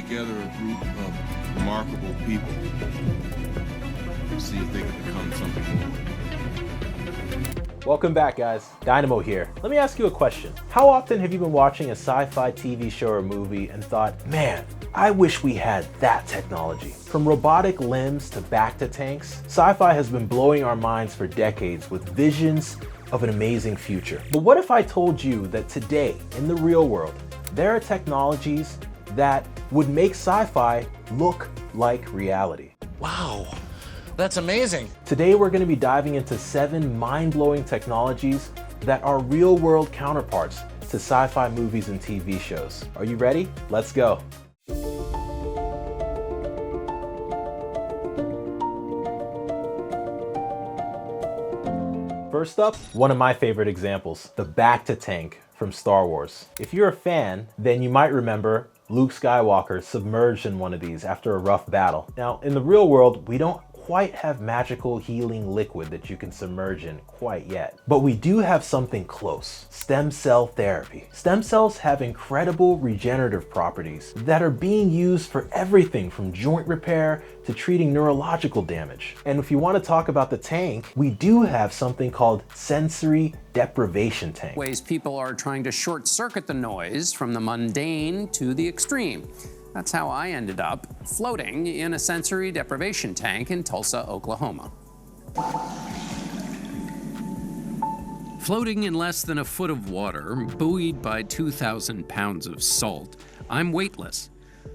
together a group of remarkable people to see if they could become something more. Welcome back, guys. Dynamo here. Let me ask you a question. How often have you been watching a sci-fi TV show or movie and thought, man, I wish we had that technology? From robotic limbs to Bacta tanks, sci-fi has been blowing our minds for decades with visions of an amazing future. But what if I told you that today, in the real world, there are technologies that would make sci-fi look like reality? Wow, that's amazing. Today we're going to be diving into 7 mind-blowing technologies that are real-world counterparts to sci-fi movies and TV shows. Are you ready? Let's go. First up, one of my favorite examples, the Bacta tank from Star Wars. If you're a fan, then you might remember Luke Skywalker submerged in one of these after a rough battle. Now, in the real world, we don't quite have magical healing liquid that you can submerge in quite yet, but we do have something close: stem cell therapy. Stem cells have incredible regenerative properties that are being used for everything from joint repair to treating neurological damage. And if you want to talk about the tank, we do have something called sensory deprivation tank. Ways people are trying to short circuit the noise from the mundane to the extreme. That's how I ended up floating in a sensory deprivation tank in Tulsa, Oklahoma. Floating in less than a foot of water, buoyed by 2,000 pounds of salt, I'm weightless.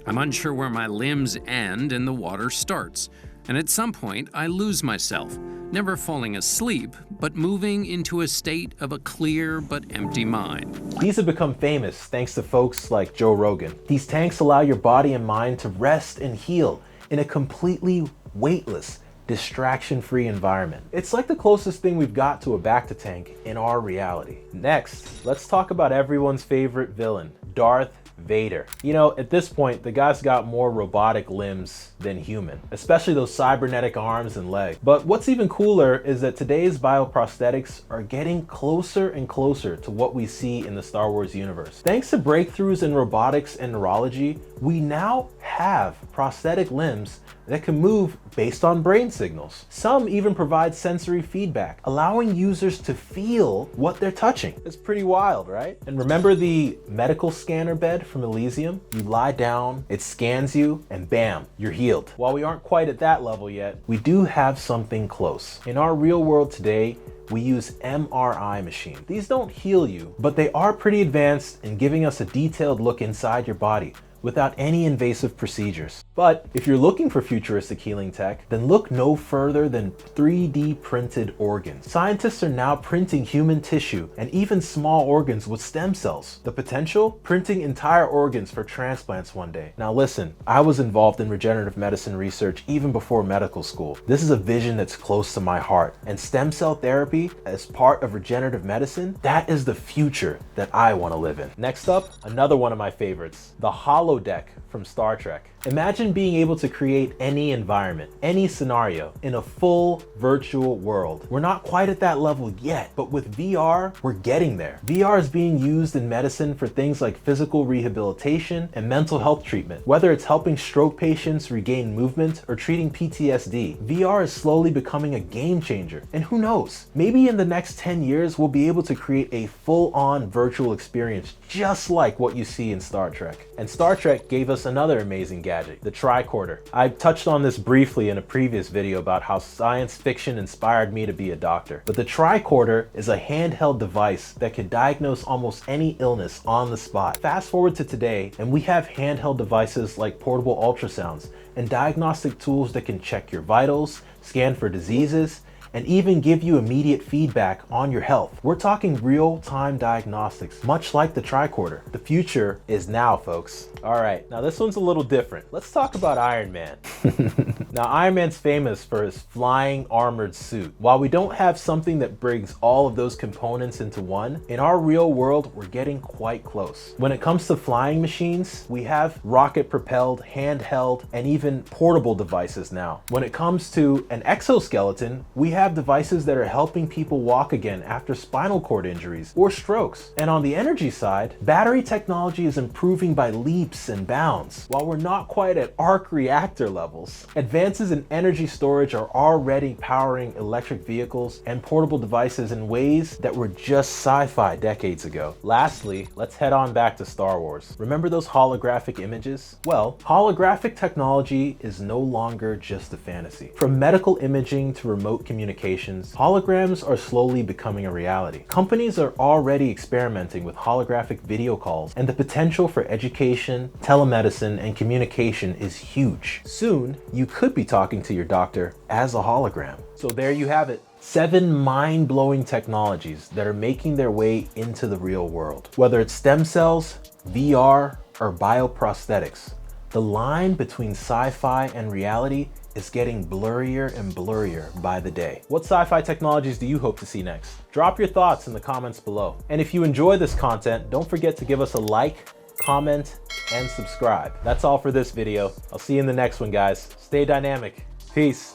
I'm unsure where my limbs end and the water starts. And at some point, I lose myself, never falling asleep, but moving into a state of a clear but empty mind. These have become famous thanks to folks like Joe Rogan. These tanks allow your body and mind to rest and heal in a completely weightless, distraction-free environment. It's like the closest thing we've got to a Bacta tank in our reality. Next, let's talk about everyone's favorite villain, Darth Vader. You know, at this point, the guy's got more robotic limbs than human, especially those cybernetic arms and legs. But what's even cooler is that today's bioprosthetics are getting closer and closer to what we see in the Star Wars universe. Thanks to breakthroughs in robotics and neurology, we now have prosthetic limbs that can move based on brain signals. Some even provide sensory feedback, allowing users to feel what they're touching. It's pretty wild, right? And remember the medical scanner bed from Elysium? You lie down, it scans you, and bam, you're healed. While we aren't quite at that level yet, we do have something close. In our real world today, we use MRI machines. These don't heal you, but they are pretty advanced in giving us a detailed look inside your body without any invasive procedures. But if you're looking for futuristic healing tech, then look no further than 3D printed organs. Scientists are now printing human tissue and even small organs with stem cells. The potential? Printing entire organs for transplants one day. Now listen, I was involved in regenerative medicine research even before medical school. This is a vision that's close to my heart, and stem cell therapy as part of regenerative medicine, that is the future that I want to live in. Next up, another one of my favorites, the holodeck from Star Trek. Imagine being able to create any environment, any scenario in a full virtual world. We're not quite at that level yet, but with VR, we're getting there. VR is being used in medicine for things like physical rehabilitation and mental health treatment. Whether it's helping stroke patients regain movement or treating PTSD, VR is slowly becoming a game changer. And who knows, maybe in the next 10 years, we'll be able to create a full-on virtual experience just like what you see in Star Trek. And Star Trek gave us another amazing gadget, the tricorder. I touched on this briefly in a previous video about how science fiction inspired me to be a doctor. But the tricorder is a handheld device that can diagnose almost any illness on the spot. Fast forward to today, and we have handheld devices like portable ultrasounds and diagnostic tools that can check your vitals, scan for diseases, and even give you immediate feedback on your health. We're talking real-time diagnostics, much like the tricorder. The future is now, folks. All right, now this one's a little different. Let's talk about Iron Man. Now, Iron Man's famous for his flying armored suit. While we don't have something that brings all of those components into one, in our real world, we're getting quite close. When it comes to flying machines, we have rocket-propelled, handheld, and even portable devices now. When it comes to an exoskeleton, we have have devices that are helping people walk again after spinal cord injuries or strokes. And on the energy side, battery technology is improving by leaps and bounds. While we're not quite at arc reactor levels, advances in energy storage are already powering electric vehicles and portable devices in ways that were just sci-fi decades ago. Lastly, let's head on back to Star Wars. Remember those holographic images? Well, holographic technology is no longer just a fantasy. From medical imaging to remote communications, holograms are slowly becoming a reality. Companies are already experimenting with holographic video calls, and the potential for education, telemedicine, and communication is huge. Soon, you could be talking to your doctor as a hologram. So there you have it. 7 mind-blowing technologies that are making their way into the real world. Whether it's stem cells, VR, or bioprosthetics, the line between sci-fi and reality is getting blurrier and blurrier by the day. What sci-fi technologies do you hope to see next? Drop your thoughts in the comments below. And if you enjoy this content, don't forget to give us a like, comment, and subscribe. That's all for this video. I'll see you in the next one, guys. Stay dynamic. Peace.